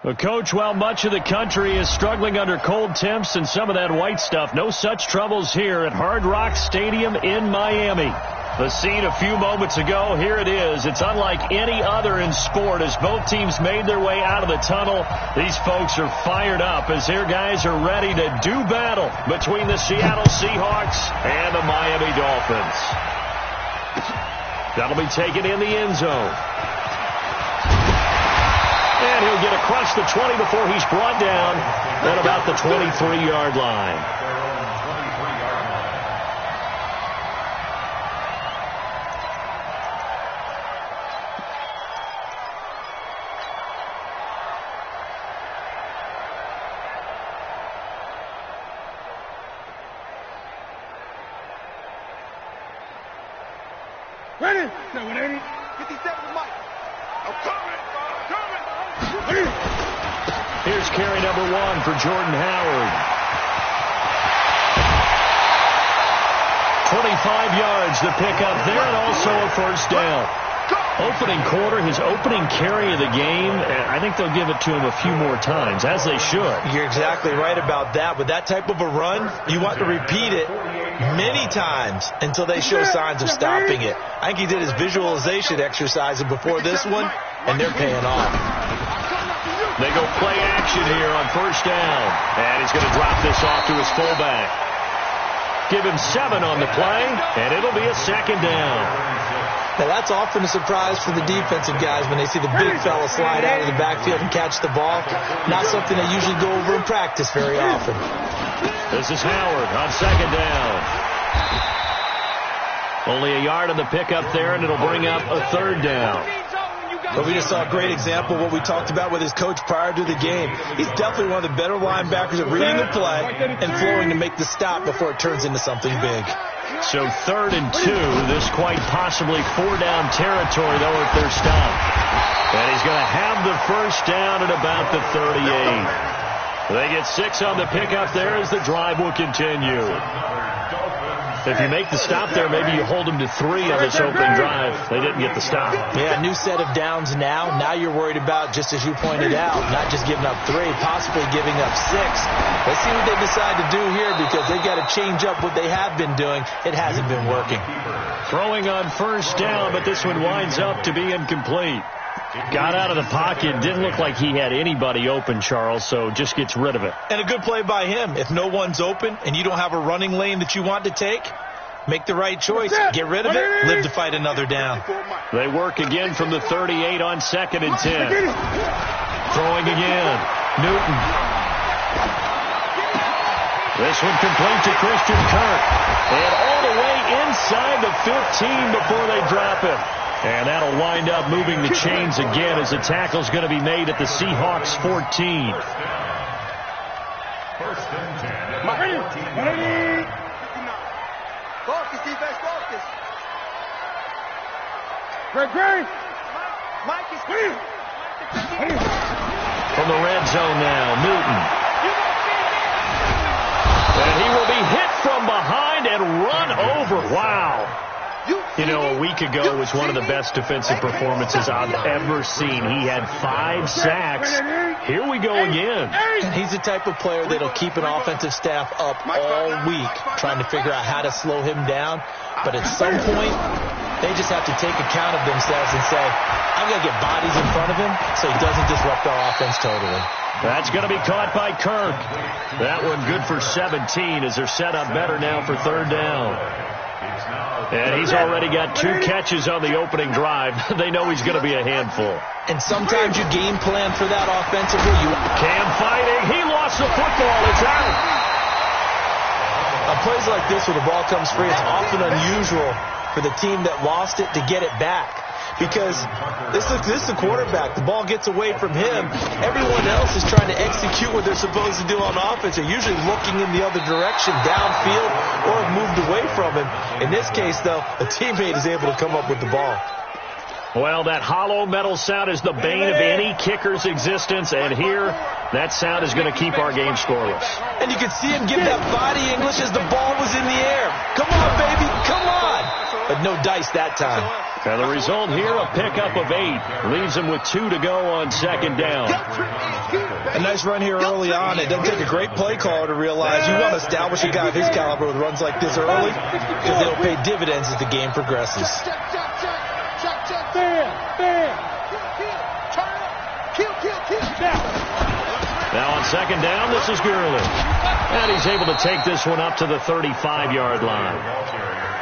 Well, Coach, while much of the country is struggling under cold temps and some of that white stuff, no such troubles here at Hard Rock Stadium in Miami. The scene a few moments ago, here it is. It's unlike any other in sport as both teams made their way out of the tunnel. These folks are fired up as their guys are ready to do battle between the Seattle Seahawks and the Miami Dolphins. That'll be taken in the end zone. And he'll get across the 20 before he's brought down at about the 23-yard line. Ready? 780. 57 Mike. I'm coming. Here's carry number 1 for Jordan Howard. 25 yards to pick up there and also a first down. Opening quarter, his opening carry of the game, I think they'll give it to him a few more times, as they should. You're exactly right about that. With that type of a run, you want to repeat it many times until they show signs of stopping it. I think he did his visualization exercise before this one, and they're paying off. They go play action here on first down. And he's going to drop this off to his fullback. Give him 7 on the play, and it'll be a second down. Now, that's often a surprise for the defensive guys when they see the big fella slide out of the backfield and catch the ball. Not something they usually go over in practice very often. This is Howard on second down. Only a yard on the pickup there, and it'll bring up a third down. But we just saw a great example of what we talked about with his coach prior to the game. He's definitely one of the better linebackers at reading the play and flowing to make the stop before it turns into something big. So 3rd and 2. This quite possibly 4-down territory, though, if they're stopped. And he's going to have the first down at about the 38. They get 6 on the pickup there as the drive will continue. If you make the stop there, maybe you hold them to 3 on this opening drive. They didn't get the stop. Yeah, new set of downs now. Now you're worried about, just as you pointed out, not just giving up 3, possibly giving up 6. Let's see what they decide to do here because they've got to change up what they have been doing. It hasn't been working. Throwing on first down, but this one winds up to be incomplete. Got out of the pocket. Didn't look like he had anybody open, Charles, so just gets rid of it. And a good play by him. If no one's open and you don't have a running lane that you want to take, make the right choice. Get rid of it. Live to fight another down. They work again from the 38 on 2nd and 10. Throwing again. Newton. This one complete to Christian Kirk. And all the way inside the 15 before they drop it. And that'll wind up moving the chains again as the tackle's going to be made at the Seahawks 14. First and 10. Ready? Focus, defense, focus. Great. Mike is clear. From the red zone now, Newton. And he will be hit from behind and run over. Wow. You know, a week ago was one of the best defensive performances I've ever seen. He had 5 sacks. Here we go again. And he's the type of player that'll keep an offensive staff up all week trying to figure out how to slow him down. But at some point, they just have to take account of themselves and say, I'm going to get bodies in front of him so he doesn't disrupt our offense totally. That's going to be caught by Kirk. That one good for 17 as they're set up better now for 3rd down. And he's already got 2 catches on the opening drive. They know he's going to be a handful. And sometimes you game plan for that offensively. Cam fighting. He lost the football. It's out. On plays like this where the ball comes free, it's often unusual for the team that lost it to get it back. Because this is the quarterback. The ball gets away from him. Everyone else is trying to execute what they're supposed to do on offense. They're usually looking in the other direction, downfield, or have moved away from him. In this case, though, a teammate is able to come up with the ball. Well, that hollow metal sound is the bane of any kicker's existence, and here, that sound is going to keep our game scoreless. And you can see him give that body English as the ball was in the air. Come on, baby, come on! But no dice that time. And the result here, a pickup of 8. Leaves him with 2 to go on second down. A nice run here early on. It doesn't take a great play caller to realize you want to establish a guy of his caliber with runs like this early because they'll pay dividends as the game progresses. Now on second down, this is Gurley. And he's able to take this one up to the 35-yard line.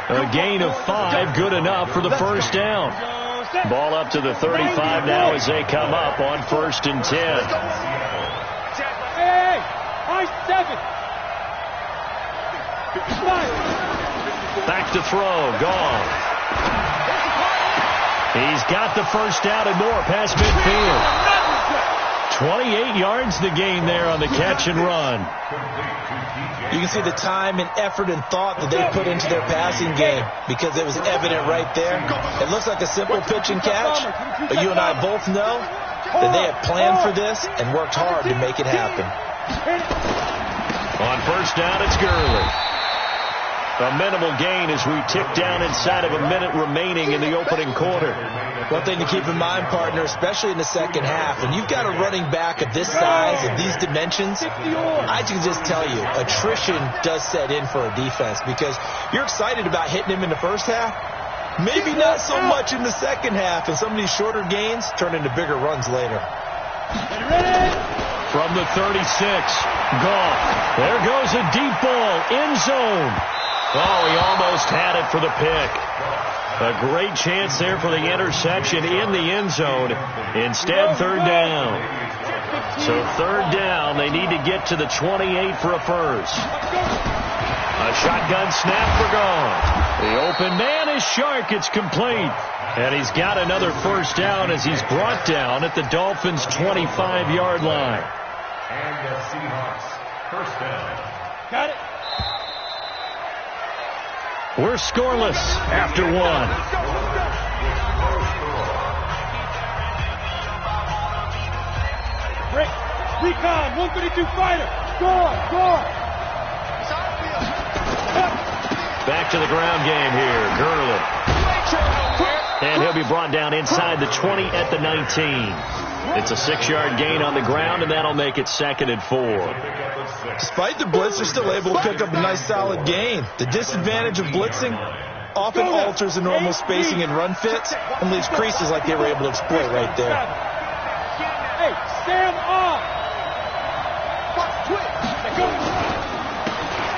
A gain of 5, good enough for the first down. Ball up to the 35 now as they come up on 1st and 10. Hey, high 7. Back to throw, gone. He's got the first down and more past midfield. 28 yards the gain there on the catch and run. You can see the time and effort and thought that they put into their passing game because it was evident right there. It looks like a simple pitch and catch, but you and I both know that they have planned for this and worked hard to make it happen. On first down, it's Gurley. A minimal gain as we tick down inside of a minute remaining in the opening quarter. One thing to keep in mind, partner, especially in the second half, when you've got a running back of this size and these dimensions, I can just tell you, attrition does set in for a defense because you're excited about hitting him in the first half. Maybe not so much in the second half, and some of these shorter gains turn into bigger runs later. From the 36, Goff. There goes a deep ball, end zone. Oh, he almost had it for the pick. A great chance there for the interception in the end zone. Instead, third down. So third down, they need to get to the 28 for a first. A shotgun snap for Goff. The open man is Shark. It's complete. And he's got another first down as he's brought down at the Dolphins' 25-yard line. And the Seahawks, first down. Got it. We're scoreless after 1. Rick, recon, 132 fighter. Score. Back to the ground game here. Gurley. And he'll be brought down inside the 20 at the 19. It's a 6-yard gain on the ground, and that'll make it 2nd and 4. Despite the blitz, they're still able to pick up a nice solid gain. The disadvantage of blitzing often alters the normal spacing and run fits and leaves creases like they were able to exploit right there. Hey, stand off.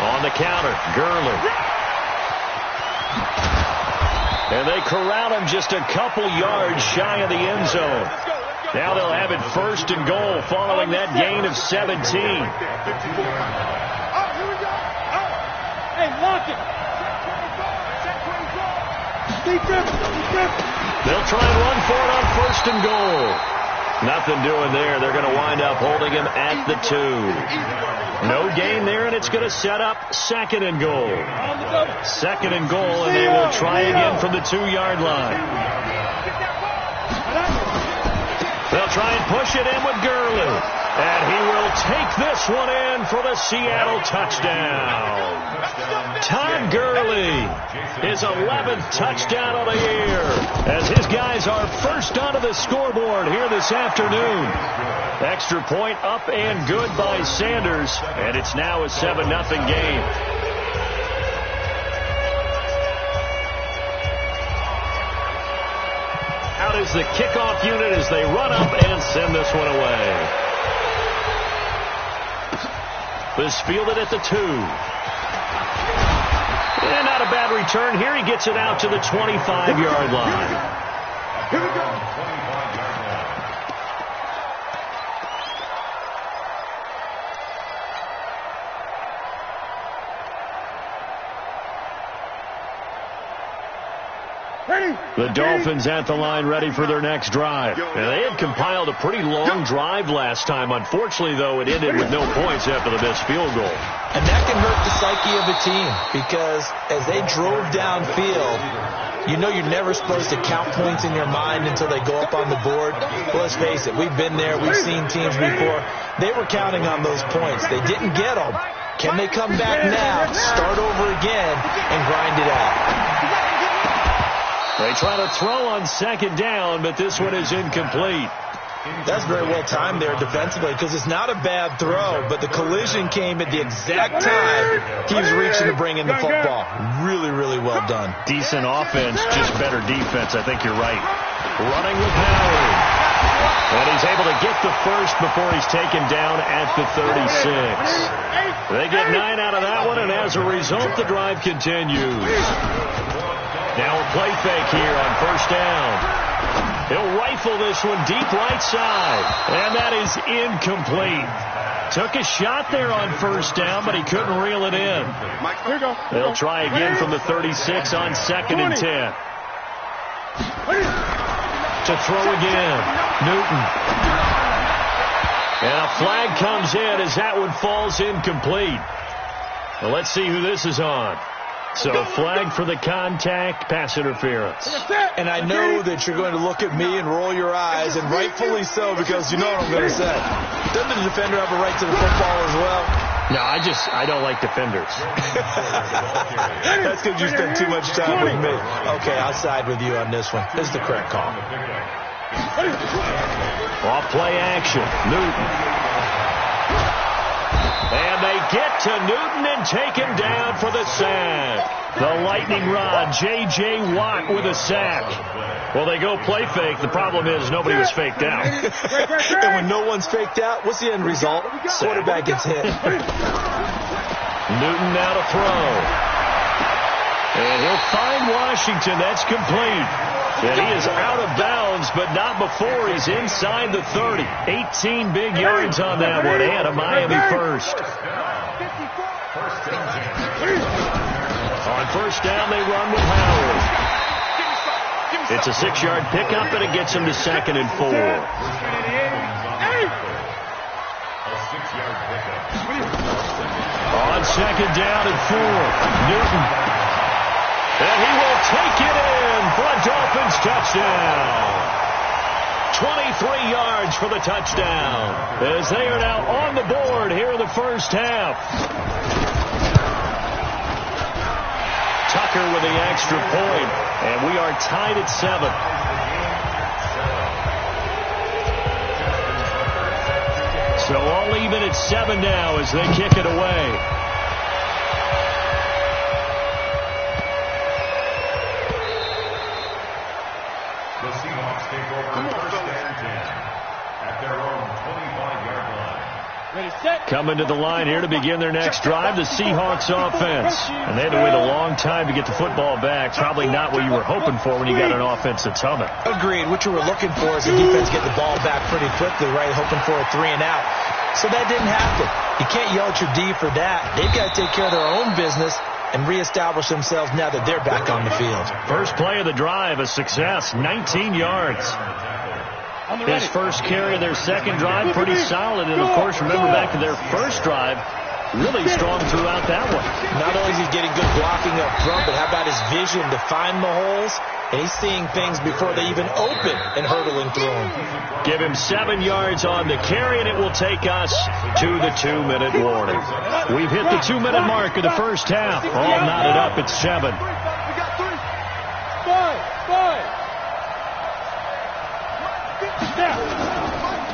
On the counter, Gurley. And they corral him just a couple yards shy of the end zone. Now they'll have it 1st and goal following that gain of 17. Hey, lock it. They'll try and run for it on 1st and goal. Nothing doing there. They're going to wind up holding him at the 2. No gain there, and it's going to set up 2nd and goal. 2nd and goal, and they will try again from the 2-yard line. They'll try and push it in with Gurley. And he will take this one in for the Seattle touchdown. Todd Gurley, his 11th touchdown of the year, as his guys are first onto the scoreboard here this afternoon. Extra point up and good by Sanders, and it's now a 7-0 game. Out is the kickoff unit as they run up and send this one away. This fielded at the 2. And not a bad return here. He gets it out to the 25-yard line. Here we go. The Dolphins at the line ready for their next drive. And they had compiled a pretty long drive last time. Unfortunately, though, it ended with no points after the missed field goal. And that can hurt the psyche of a team because as they drove downfield, you know you're never supposed to count points in your mind until they go up on the board. Well, let's face it, we've been there. We've seen teams before. They were counting on those points. They didn't get them. Can they come back now, start over again, and grind it out? They try to throw on second down, but this one is incomplete. That's very well timed there defensively because it's not a bad throw, but the collision came at the exact time he was reaching to bring in the football. Really, really well done. Decent offense, just better defense. I think you're right. Running with Howard. And he's able to get the first before he's taken down at the 36. They get 9 out of that one, and as a result, the drive continues. Now a play fake here on first down. He'll rifle this one deep right side, and that is incomplete. Took a shot there on first down, but he couldn't reel it in. They'll try again from the 36 on second and 10. To throw again, Newton. And a flag comes in as that one falls incomplete. Well, let's see who this is on. So flag for the contact, pass interference. And I know that you're going to look at me and roll your eyes, and rightfully so, because you know what I'm going to say. Doesn't the defender have a right to the football as well? No, I don't like defenders. That's because you spend too much time with me. Okay, I'll side with you on this one. This is the correct call. Off play action, Newton. And they get to Newton and take him down for the sack. The lightning rod, J.J. Watt with a sack. Well, they go play fake. The problem is nobody was faked out. And when no one's faked out, what's the end result? Quarterback gets hit. Newton now to throw. And he'll find Washington. That's complete. And he is out of bounds, but not before he's inside the 30. 18 big yards on that one, and a Miami first. On first down, they run with Howard. It's a 6-yard pickup, and it gets him to second and 4. On second down and 4, Newton. And he will take it in for a Dolphins touchdown. 23 yards for the touchdown as they are now on the board here in the first half. Tucker with the extra point, and we are tied at 7. So all even at 7 now as they kick it away. The Seahawks take over first and 10 at their own 25-yard line. Ready, set. Coming to the line here to begin their next drive, the Seahawks offense. And they had to wait a long time to get the football back. Probably not what you were hoping for when you got an offense that's humming. Agreed. What you were looking for is the defense get the ball back pretty quickly, right? Hoping for a 3 and out. So that didn't happen. You can't yell at your D for that. They've got to take care of their own business and reestablish themselves now that they're back on the field. First play of the drive, a success, 19 yards. His first carry of their second drive, pretty solid. And, of course, remember back to their first drive, really strong throughout that one. Not only is he getting good blocking up front, but how about his vision to find the holes? And he's seeing things before they even open and hurdling through them. Give him 7 yards on the carry, and it will take us to the 2-minute warning. We've hit the 2-minute mark of the first half. All knotted up at 7. We got 3. 5.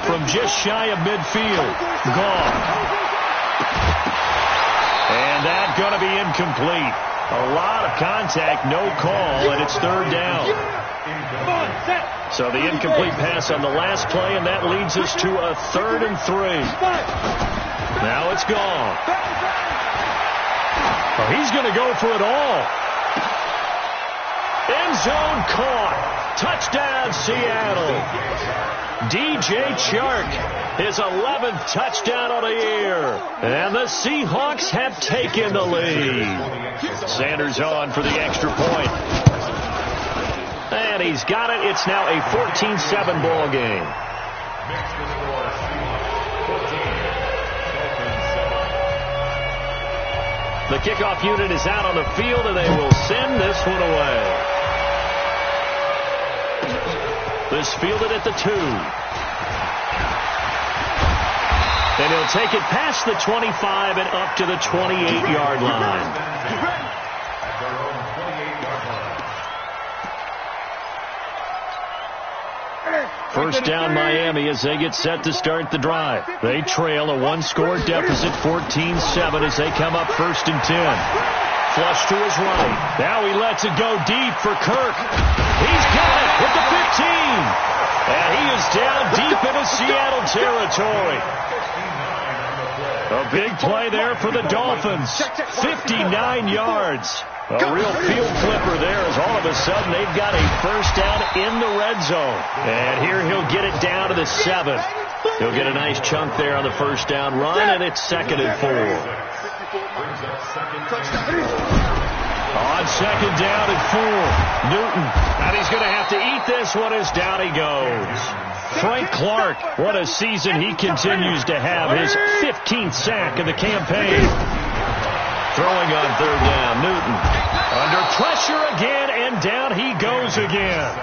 From just shy of midfield, gone. And that's going to be incomplete. A lot of contact, no call, and it's third down. So the incomplete pass on the last play, and that leads us to a 3rd and 3. Now it's gone. Oh, he's going to go for it all. End zone caught. Touchdown, Seattle. DJ Chark, his 11th touchdown of the year. And the Seahawks have taken the lead. Sanders on for the extra point. And he's got it. It's now a 14-7 ball game. The kickoff unit is out on the field, and they will send this one away. This fielded at the 2. And he'll take it past the 25 and up to the 28-yard line. First down Miami as they get set to start the drive. They trail a one-score deficit 14-7 as they come up 1st and 10. Flush to his right. Now he lets it go deep for Kirk. He's got it at the 15. And he is down deep into Seattle territory. A big play there for the Dolphins. 59 yards. A real field flipper there as all of a sudden they've got a first down in the red zone. And here he'll get it down to the 7. He'll get a nice chunk there on the first down run, and it's 2nd and 4. On 2nd down and 4, Newton. And he's going to have to eat this one as down he goes. Frank Clark, what a season he continues to have. His 15th sack of the campaign. Throwing on 3rd down, Newton. Under pressure again, and down he goes again.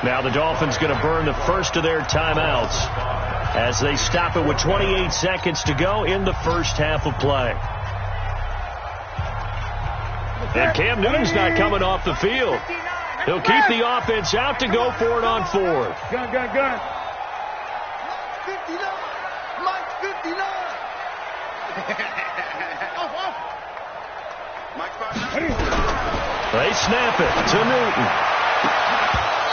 Now the Dolphins going to burn the first of their timeouts as they stop it with 28 seconds to go in the first half of play. And Cam Newton's not coming off the field. He'll keep the offense out to go for it on 4th. Gun. 59. Mike 59. They snap it to Newton.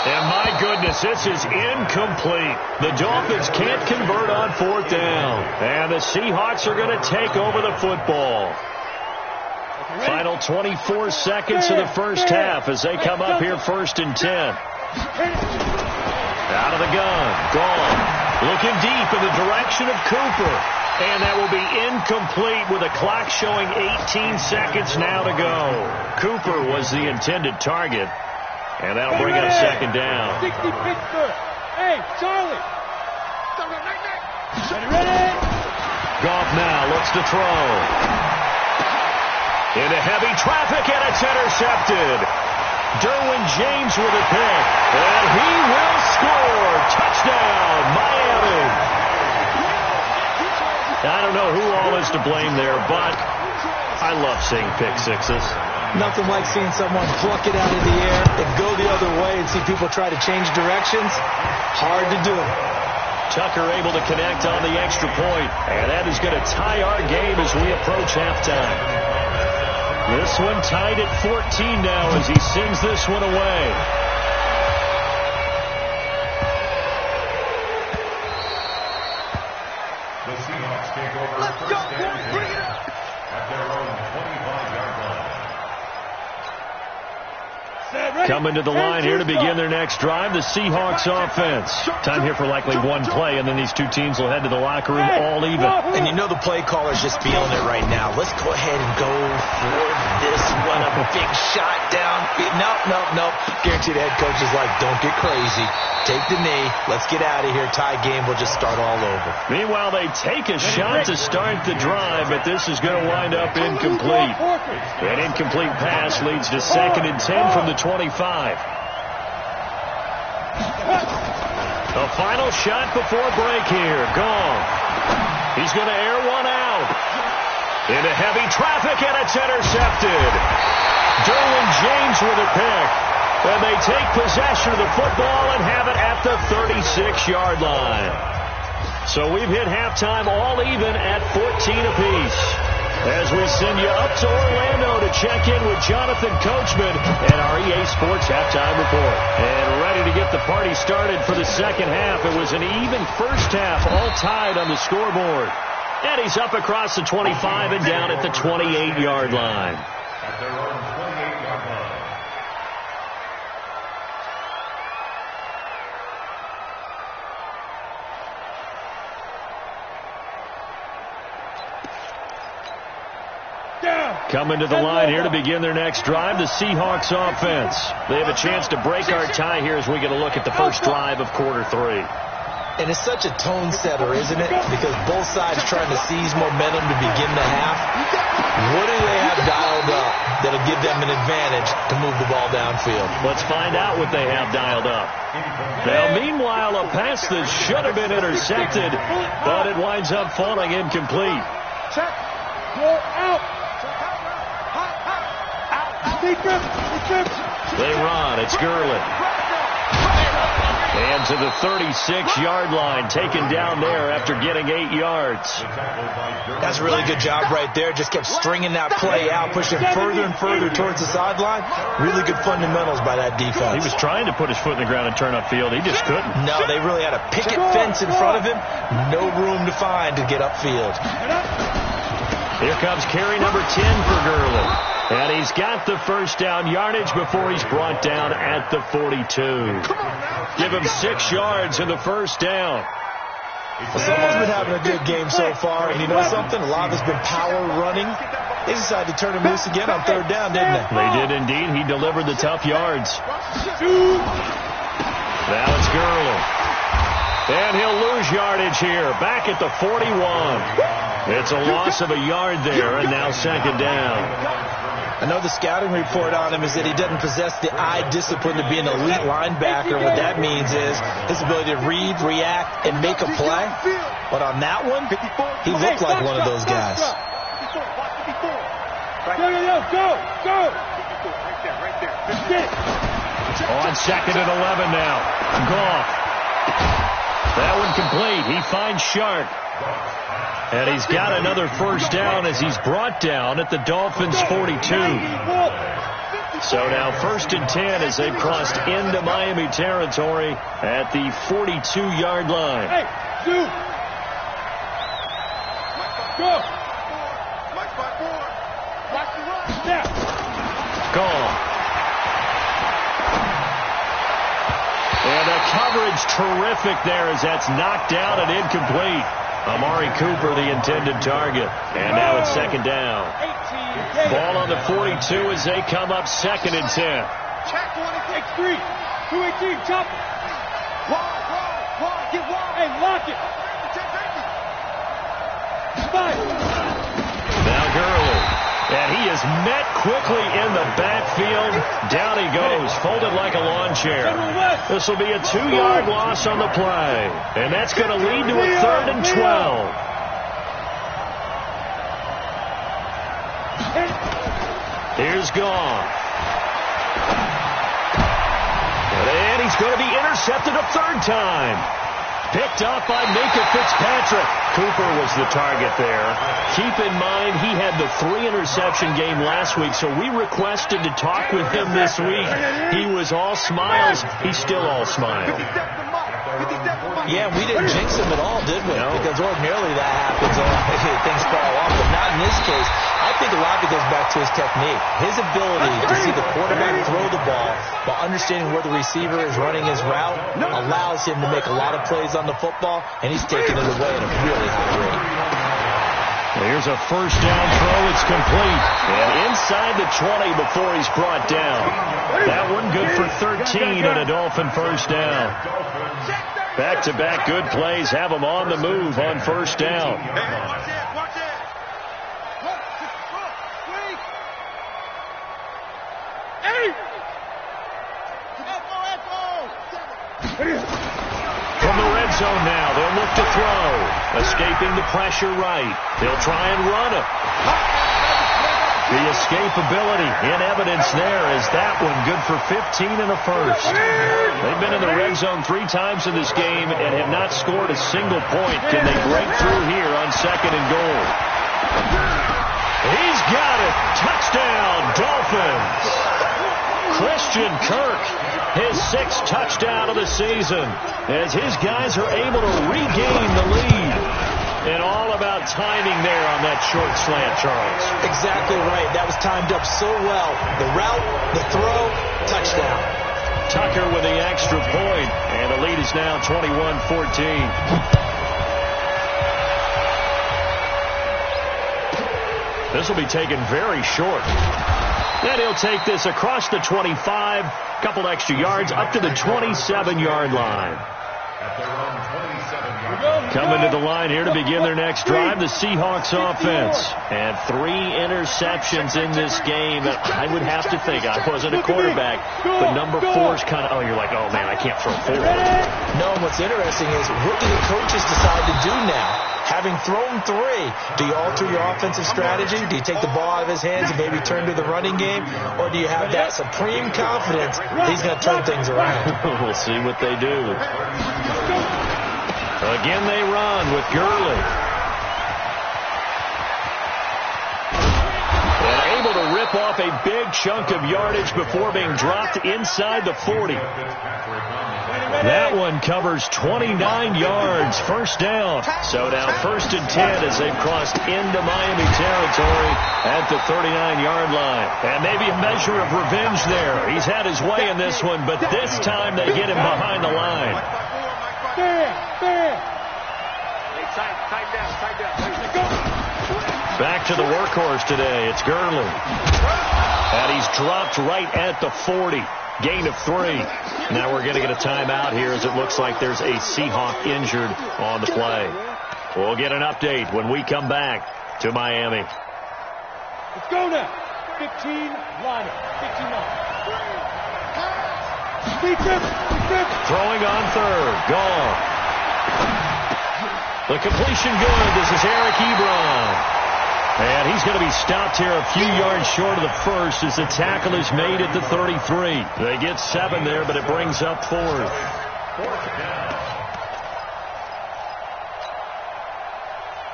And my goodness, this is incomplete. The Dolphins can't convert on 4th down. And the Seahawks are going to take over the football. Final 24 seconds of the first half as they come up here 1st and 10. Out of the gun. Gone. Looking deep in the direction of Cooper. And that will be incomplete with a clock showing 18 seconds now to go. Cooper was the intended target. And that'll bring up 2nd down. 60 Pittsburgh. Hey, Charlie. Ready? Goff now looks to throw. Into heavy traffic, and it's intercepted. Derwin James with a pick. And he will score. Touchdown, Miami. I don't know who all is to blame there, but I love seeing pick sixes. Nothing like seeing someone pluck it out of the air and go the other way and see people try to change directions. Hard to do. Tucker able to connect on the extra point, and that is going to tie our game as we approach halftime. This one tied at 14 now as he sends this one away. The Seahawks take over first and 10 at their own 25-yard line. Coming to the line here to begin their next drive, the Seahawks offense. Time here for likely one play, and then these two teams will head to the locker room all even. And you know the play caller's just feeling it right now. Let's go ahead and go for this one. A big shot down. Nope. Guaranteed the head coach is like, don't get crazy. Take the knee. Let's get out of here. Tie game. We'll just start all over. Meanwhile, they take a shot to start the drive, but this is going to wind up incomplete. An incomplete pass leads to 2nd and 10 from the 25. The final shot before break here. Gone. He's going to air one out. Into heavy traffic, and it's intercepted. Derwin James with a pick. And they take possession of the football and have it at the 36-yard line. So we've hit halftime all even at 14 apiece. As we send you up to Orlando to check in with Jonathan Coachman and our EA Sports Halftime Report. And ready to get the party started for the second half. It was an even first half, all tied on the scoreboard. And he's up across the 25 and down at the 28-yard line. At their own 28-yard line. Coming to the line here to begin their next drive, the Seahawks offense. They have a chance to break our tie here as we get a look at the first drive of quarter 3. And it's such a tone setter, isn't it? Because both sides trying to seize momentum to begin the half. What do they have dialed up that'll give them an advantage to move the ball downfield? Let's find out what they have dialed up. Now, meanwhile, a pass that should have been intercepted, but it winds up falling incomplete. Check. Go out. They run. It's Gurley. And to the 36-yard line, taken down there after getting 8 yards. That's a really good job right there. Just kept stringing that play out, pushing further and further towards the sideline. Really good fundamentals by that defense. He was trying to put his foot in the ground and turn upfield. He just couldn't. No, they really had a picket fence in front of him. No room to find to get upfield. Here comes carry number 10 for Gurley. And he's got the first down yardage before he's brought down at the 42. Give him 6 yards in the first down. Well, someone's been having a good game so far, and you know something? A lot of it's been power running. They decided to turn him loose again on third down, didn't they? They did indeed. He delivered the tough yards. Now it's Gurley. And he'll lose yardage here. Back at the 41. It's a loss of a yard there, and now second down. I know the scouting report on him is that he doesn't possess the eye discipline to be an elite linebacker. What that means is his ability to read, react, and make a play. But on that one, he looked like one of those guys. On second and 11 now. Goff. That one complete. He finds Sharp. And he's got another first down as he's brought down at the Dolphins' 42. So now first and 10 as they've crossed into Miami territory at the 42-yard line. Hey, dude. Go. Gone. And the coverage terrific there as that's knocked down and incomplete. Amari Cooper, the intended target. And now it's second down. Ball on the 42 as they come up second and 10. Check 1-3. 2-18. Chop. Wide. Get wide. Hey, lock it. Now Gurley. And he is met quickly in the backfield. Down he goes, folded like a lawn chair. This will be a 2-yard loss on the play. And that's going to lead to a 3rd and 12. Here's Goff. And he's going to be intercepted a 3rd time. Picked up by Minka Fitzpatrick. Cooper was the target there. Keep in mind, he had the 3-interception game last week, so we requested to talk with him this week. He was all smiles. He's still all smiles. Yeah, we didn't jinx him at all, did we? No. Because ordinarily that happens. Things fall off, but not in this case. I think a lot of it goes back to his technique. His ability to see the quarterback throw the ball while understanding where the receiver is running his route allows him to make a lot of plays on the football, and he's taking it away at a really high rate. Here's a first down throw. It's complete. And inside the 20 before he's brought down. That one good for 13 and a Dolphin first down. Back-to-back good plays have him on the move on first down. Watch it. From the red zone now, they'll look to throw. Escaping the pressure right. They'll try and run it. The escapability in evidence there is that one good for 15 and a first. They've been in the red zone 3 times in this game and have not scored a single point. Can they break through here on second and goal? He's got it. Touchdown, Dolphins. Christian Kirk, his 6th touchdown of the season, as his guys are able to regain the lead. And all about timing there on that short slant, Charles. Exactly right. That was timed up so well. The route, the throw, touchdown. Tucker with the extra point, and the lead is now 21-14. This will be taken very short. And he'll take this across the 25, couple extra yards, up to the 27-yard line. Coming to the line here to begin their next drive, the Seahawks offense. And 3 interceptions in this game. I would have to think, I wasn't a quarterback, but number 4's kind of, you're like, oh man, I can't throw 4. No, and what's interesting is, what do the coaches decide to do now? Having thrown 3, do you alter your offensive strategy? Do you take the ball out of his hands and maybe turn to the running game? Or do you have that supreme confidence that he's going to turn things around? We'll see what they do. Again, they run with Gurley. And able to rip off a big chunk of yardage before being dropped inside the 40. That one covers 29 yards, first down. So now 1st and 10 as they've crossed into Miami territory at the 39-yard line. And maybe a measure of revenge there. He's had his way in this one, but this time they get him behind the line. Back to the workhorse today. It's Gurley. And he's dropped right at the 40. Gain of 3. Now we're going to get a timeout here as it looks like there's a Seahawk injured on the play. We'll get an update when we come back to Miami. Let's go now. 15 line. 15 line. Throwing on 3rd. Gone. The completion good. This is Eric Ebron. And he's going to be stopped here a few yards short of the 1st as the tackle is made at the 33. They get 7 there, but it brings up 4th.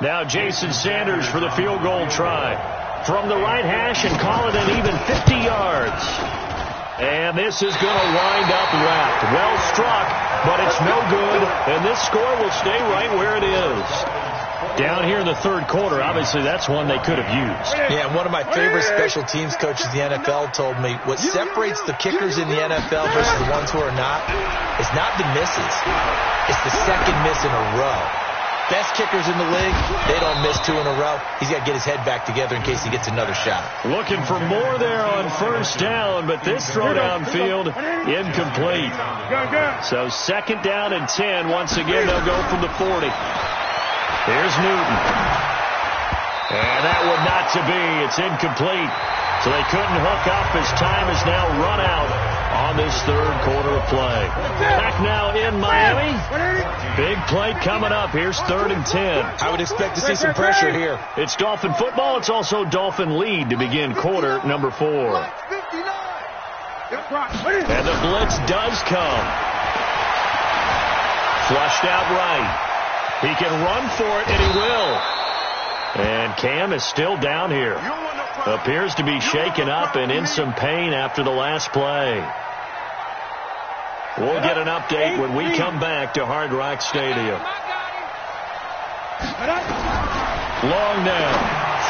Now Jason Sanders for the field goal try. From the right hash and call it an even 50 yards. And this is going to wind up wrapped. Well struck, but it's no good. And this score will stay right where it is. Down here in the 3rd quarter, obviously that's one they could have used. Yeah, one of my favorite special teams coaches in the NFL told me what separates the kickers in the NFL versus the ones who are not is not the misses. It's the second miss in a row. Best kickers in the league, they don't miss 2 in a row. He's got to get his head back together in case he gets another shot. Looking for more there on 1st down, but this throw downfield incomplete. So 2nd down and 10. Once again, they'll go from the 40. Here's Newton. And that one not to be. It's incomplete. So they couldn't hook up as time is now run out on this 3rd quarter of play. Back now in Miami. Big play coming up. Here's 3rd and 10. I would expect to see some pressure here. It's Dolphin football. It's also Dolphin lead to begin quarter number 4. And the blitz does come. Flushed out right. He can run for it, and he will. And Cam is still down here. Appears to be shaken up and in some pain after the last play. We'll get an update when we come back to Hard Rock Stadium. Long down.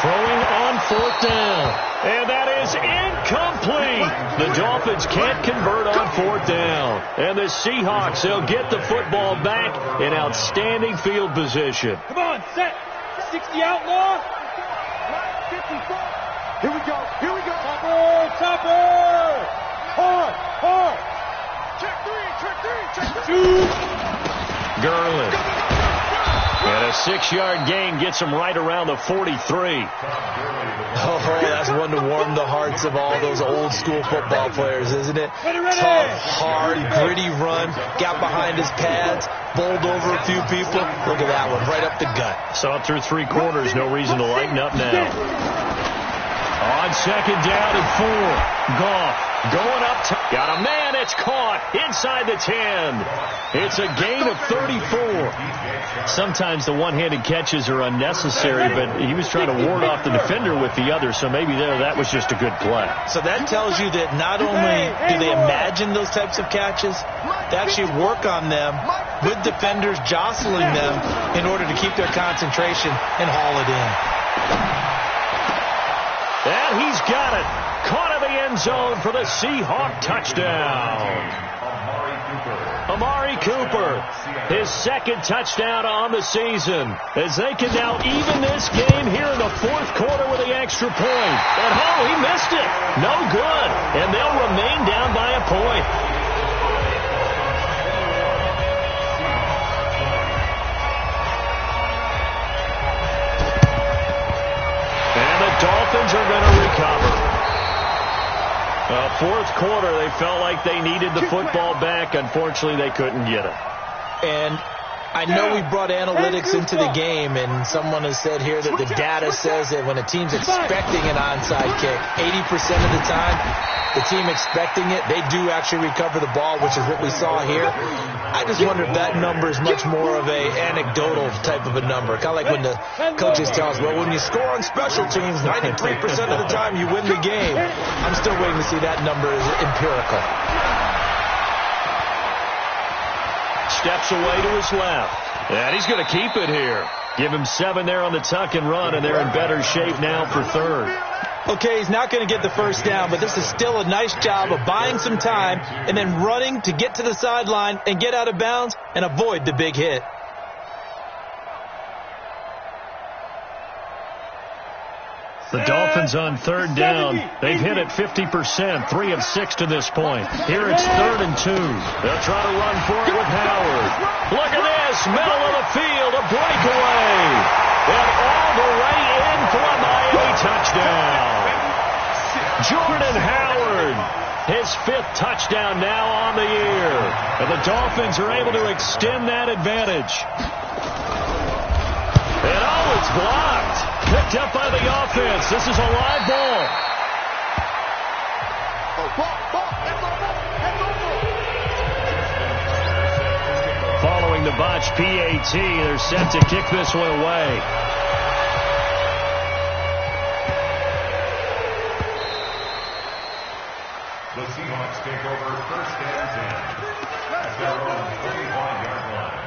Throwing on 4th down. And that is incomplete. The Dolphins can't convert on 4th down. And the Seahawks, they'll get the football back in outstanding field position. Come on, set. 60 outlaw. 54. Here we go. Here we go. Topper. Hard. Check 3. 2. Gurley. And a 6-yard gain gets him right around the 43. Oh, that's one to warm the hearts of all those old school football players, isn't it? Tough, hard, gritty run. Got behind his pads. Bowled over a few people. Look at that one, right up the gut. Saw it through 3 quarters. No reason to lighten up now. On 2nd down and 4. Goff going up. Got a man. It's caught inside the 10. It's a gain of 34. Sometimes the one-handed catches are unnecessary, but he was trying to ward off the defender with the other, so maybe that was just a good play. So that tells you that not only do they imagine those types of catches, they actually work on them with defenders jostling them in order to keep their concentration and haul it in. And he's got it. Caught in the end zone for the Seahawk touchdown. Amari Cooper, his 2nd touchdown on the season, as they can now even this game here in the 4th quarter with the extra point. And he missed it. No good. And they'll remain down by a point. And the Dolphins are going to recover. 4th quarter, they felt like they needed the football back. Unfortunately, they couldn't get it. And I know we brought analytics into the game, and someone has said here that the data says that when a team's expecting an onside kick, 80% of the time, the team expecting it, they do actually recover the ball, which is what we saw here. I just wonder if that number is much more of a anecdotal type of a number. Kind of like when the coaches tell us, well, when you score on special teams, 93% of the time you win the game. I'm still waiting to see that number is empirical. Steps away to his left. And he's going to keep it here. Give him 7 there on the tuck and run, and they're in better shape now for third. Okay, he's not going to get the first down, but this is still a nice job of buying some time and then running to get to the sideline and get out of bounds and avoid the big hit. The Dolphins on third down. They've hit it 50%, 3 of 6 to this point. Here it's 3rd and 2. They'll try to run for it with Howard. Look at this, middle of the field, a breakaway. And all the way in for a Miami touchdown. Jordan Howard, his 5th touchdown now on the year. And the Dolphins are able to extend that advantage. And oh, it's blocked. Picked up by the offense. This is a live ball. Following the botched PAT, they're set to kick this one away. The Seahawks take over 1st and 10 at their own 25-yard line.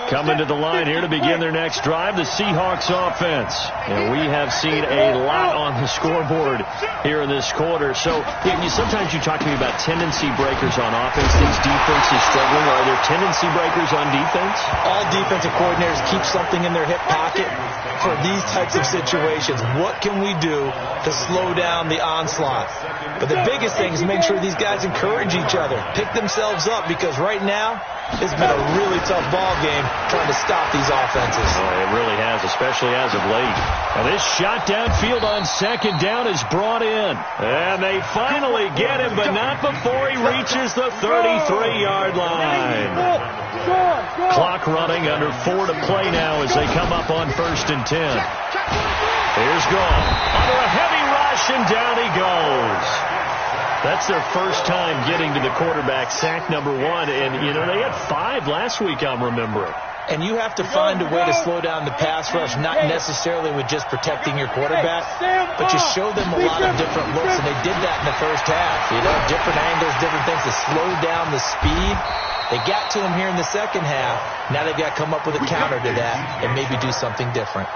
Coming to the line here to begin their next drive, the Seahawks offense. And we have seen a lot on the scoreboard here in this quarter. So sometimes you talk to me about tendency breakers on offense. These defenses struggling. Are there tendency breakers on defense? All defensive coordinators keep something in their hip pocket for these types of situations. What can we do to slow down the onslaught? But the biggest thing is make sure these guys encourage each other, pick themselves up, because right now it's been a really tough ball game trying to stop these offenses. Oh, it really has, especially as of late. And this shot downfield on 2nd down is brought in. And they finally get him, but not before he reaches the 33-yard line. Clock running, under 4 to play now as they come up on 1st and 10. Here's Gall. Under a heavy rush, and down he goes. That's their first time getting to the quarterback, sack number 1. And, they had 5 last week, I'm remembering. And you have to find a way to slow down the pass rush, not necessarily with just protecting your quarterback, but you show them a lot of different looks, and they did that in the first half. Different angles, different things to slow down the speed. They got to him here in the second half. Now they've got to come up with a counter to that and maybe do something different.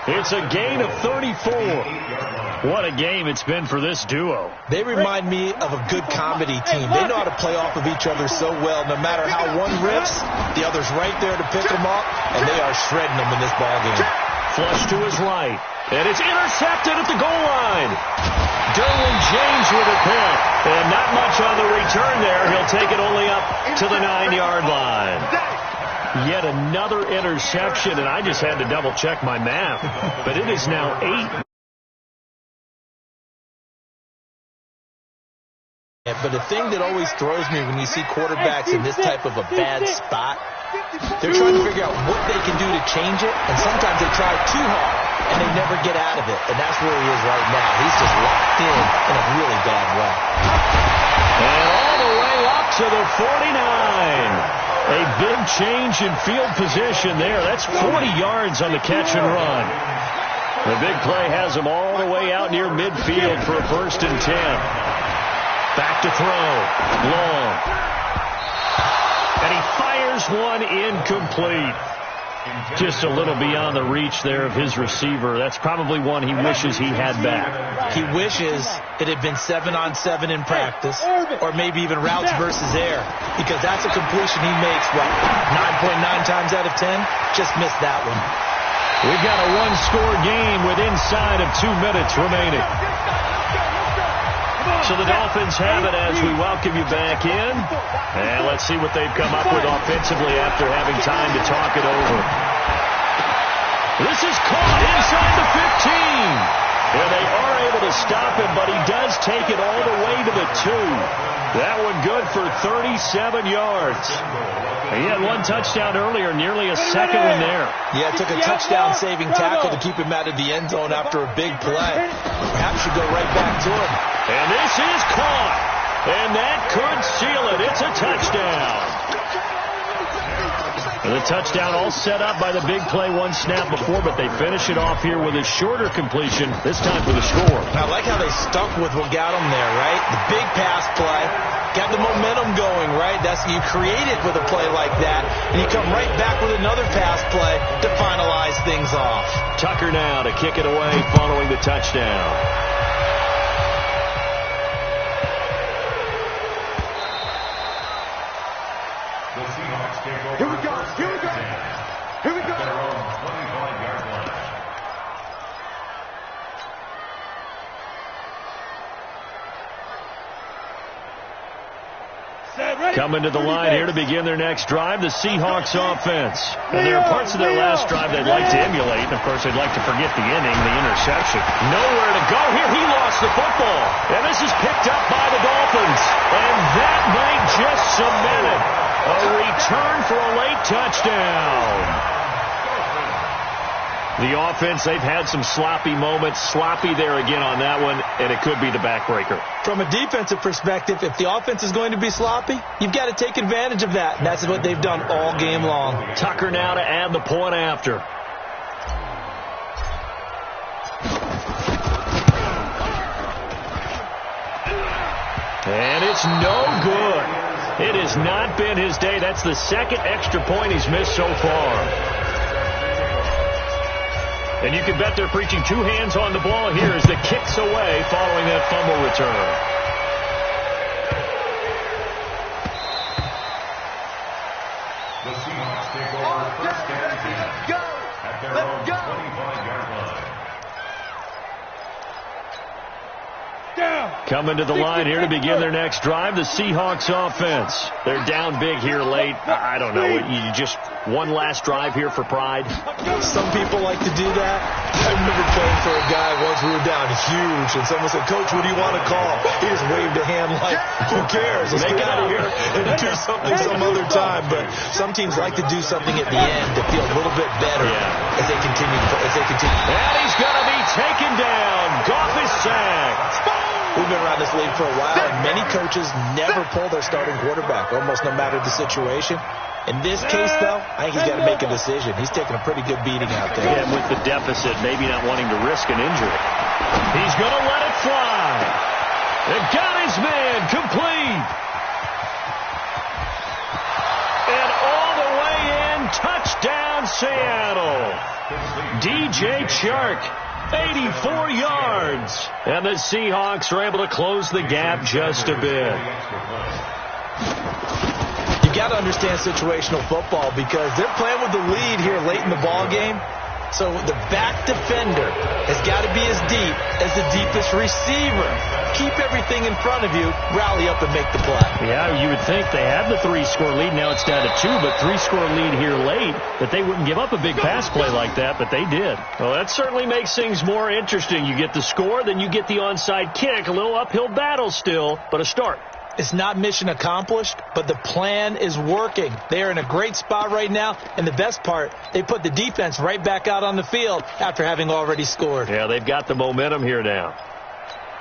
It's a gain of 34. What a game it's been for this duo. They remind me of a good comedy team. They know how to play off of each other so well. No matter how one riffs, the other's right there to pick them up, and they are shredding them in this ballgame. Flush to his right, and it's intercepted at the goal line. Derwin James with a pick, and not much on the return there. He'll take it only up to the 9-yard line. Yet another interception, and I just had to double-check my math. But it is now 8. But the thing that always throws me when you see quarterbacks in this type of a bad spot, they're trying to figure out what they can do to change it, and sometimes they try too hard, and they never get out of it. And that's where he is right now. He's just locked in a really bad way. And all the way up to the 49. A big change in field position there. That's 40 yards on the catch and run. The big play has him all the way out near midfield for a 1st and 10. Back to throw. Long. And he fires one incomplete. Just a little beyond the reach there of his receiver. That's probably one he wishes he had back. He wishes it had been 7-on-7 in practice, or maybe even routes versus air, because that's a completion he makes, 9.9 times out of 10? Just missed that one. We've got a one-score game with inside of 2 minutes remaining. So the Dolphins have it as we welcome you back in. And let's see what they've come up with offensively after having time to talk it over. This is caught inside the 15. And they are able to stop him, but he does take it all the way to the 2. That one good for 37 yards. He had one touchdown earlier, nearly a second one there. Yeah, took a touchdown-saving tackle to keep him out of the end zone after a big play. Perhaps should go right back to him. And this is caught. And that could seal it. It's a touchdown. And the touchdown all set up by the big play one snap before, but they finish it off here with a shorter completion, this time for the score. I like how they stuck with what got them there, right? The big pass play, got the momentum going, right? That's you create it with a play like that, and you come right back with another pass play to finalize things off. Tucker now to kick it away following the touchdown. Here we go. Here we go. Here we go. Their own 25-yard line. Coming to the line here to begin their next drive, the Seahawks offense. And there are parts of their last drive they'd like to emulate. And, of course, they'd like to forget the inning, the interception. Nowhere to go here. He lost the football. And this is picked up by the Dolphins. And that might just cement it. A return for a late touchdown. The offense, they've had some sloppy moments. Sloppy there again on that one, and it could be the backbreaker. From a defensive perspective, if the offense is going to be sloppy, you've got to take advantage of that. That's what they've done all game long. Tucker now to add the point after. And it's no good. It has not been his day. That's the second extra point he's missed so far. And you can bet they're preaching two hands on the ball here as the kick's away following that fumble return. The Seahawks take over first and 10 at their own 25-yard line. Coming to the line here to begin their next drive, the Seahawks offense. They're down big here late. I don't know. You just one last drive here for pride. Some people like to do that. I remember playing for a guy once. We were down huge, and someone said, "Coach, what do you want to call?" He just waved a hand like, "Who cares? Let's get out of here and do something some other time." But some teams like to do something at the end to feel a little bit better as they continue. And he's going to be taken down. Goff is sacked. We've been around this league for a while, and many coaches never pull their starting quarterback, almost no matter the situation. In this case, though, I think he's got to make a decision. He's taking a pretty good beating out there. And with the deficit, maybe not wanting to risk an injury. He's going to let it fly. And got his man complete. And all the way in, touchdown Seattle. DJ Chark. 84 yards. And the Seahawks are able to close the gap just a bit. You got to understand situational football because they're playing with the lead here late in the ball game. So the back defender has got to be as deep as the deepest receiver. Keep everything in front of you, rally up and make the play. Yeah, you would think they have the 3-score lead. Now it's down to 2, but 3-score lead here late, that they wouldn't give up a big pass play like that, but they did. Well, that certainly makes things more interesting. You get the score, then you get the onside kick. A little uphill battle still, but a start. It's not mission accomplished, but the plan is working. They are in a great spot right now, and the best part, they put the defense right back out on the field after having already scored. Yeah, they've got the momentum here now.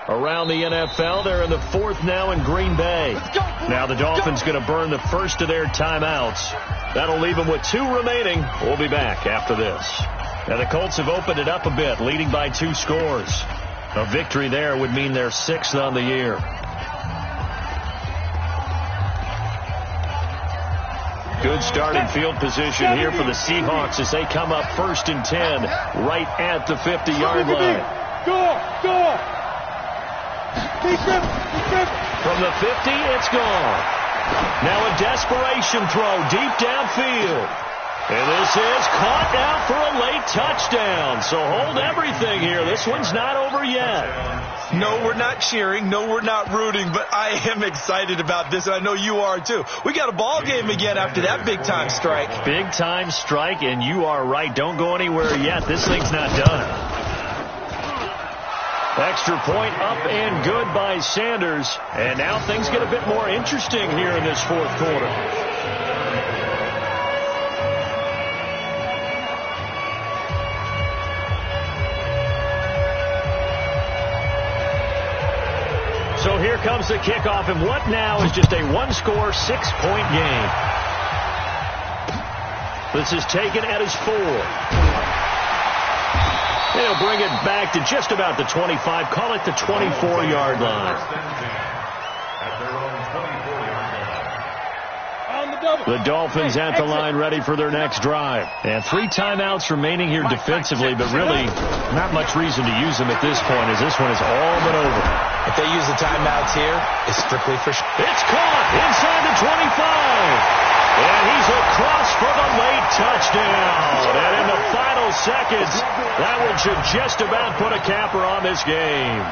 Around the NFL, they're in the 4th now in Green Bay. Now the Dolphins going to burn the first of their timeouts. That'll leave them with 2 remaining. We'll be back after this. Now the Colts have opened it up a bit, leading by 2 scores. A victory there would mean they're 6th on the year. Good starting field position here for the Seahawks as they come up 1st and 10 right at the 50-yard line. Go! From the 50, it's gone. Now a desperation throw deep downfield. And this is caught out for a late touchdown. So hold everything here. This one's not over yet. No, we're not cheering. No, we're not rooting. But I am excited about this, and I know you are too. We got a ball game again after that big-time strike. Big-time strike, and you are right. Don't go anywhere yet. This thing's not done. Extra point up and good by Sanders. And now things get a bit more interesting here in this fourth quarter. So here comes the kickoff, and what now is just a one-score, 6-point game. This is taken at his 4. They'll bring it back to just about the 25. Call it the 24-yard line. The Dolphins at the line ready for their next drive. And 3 timeouts remaining here defensively, but really not much reason to use them at this point as this one is all but over. If they use the timeouts here, it's strictly for sure. It's caught inside the 25. And he's across for the late touchdown. And in the final seconds, that one should just about put a capper on this game.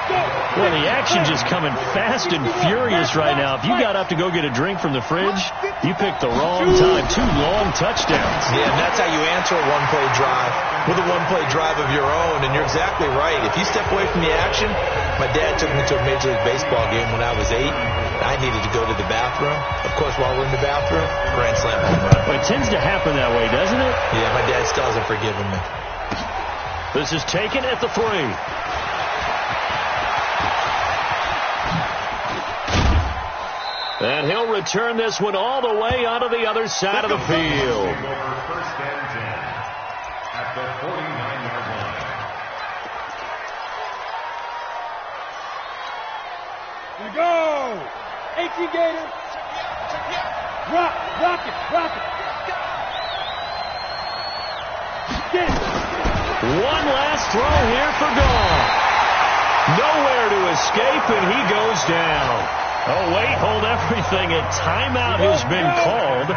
Well, the action just coming fast and furious right now. If you got up to go get a drink from the fridge, you picked the wrong time. 2 long touchdowns. Yeah, and that's how you answer a one-play drive with a one-play drive of your own. And you're exactly right. If you step away from the action, my dad took me to a Major League Baseball game when I was 8. I needed to go to the bathroom. Of course, while we're in the bathroom, grand slam home run. Well, it tends to happen that way, doesn't it? Yeah, my dad still hasn't forgiven me. This is taken at the 3. And he'll return this one all the way onto the other side of the field. First and 10 at the 49-yard line. Here we go. 18 Gator. Rock it. Get it. One last throw here for Goff. Nowhere to escape, and he goes down. Oh, wait, hold everything. A timeout has been called.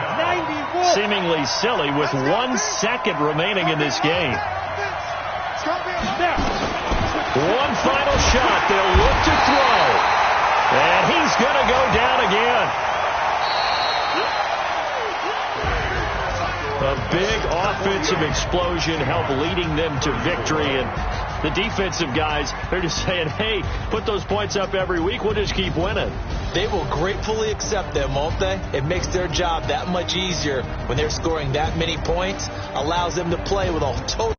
Seemingly silly with 1 second remaining in this game. One final shot. They'll look to throw. And he's going to go down again. A big offensive explosion helped leading them to victory. And the defensive guys, they're just saying, hey, put those points up every week. We'll just keep winning. They will gratefully accept them, won't they? It makes their job that much easier when they're scoring that many points. Allows them to play with a total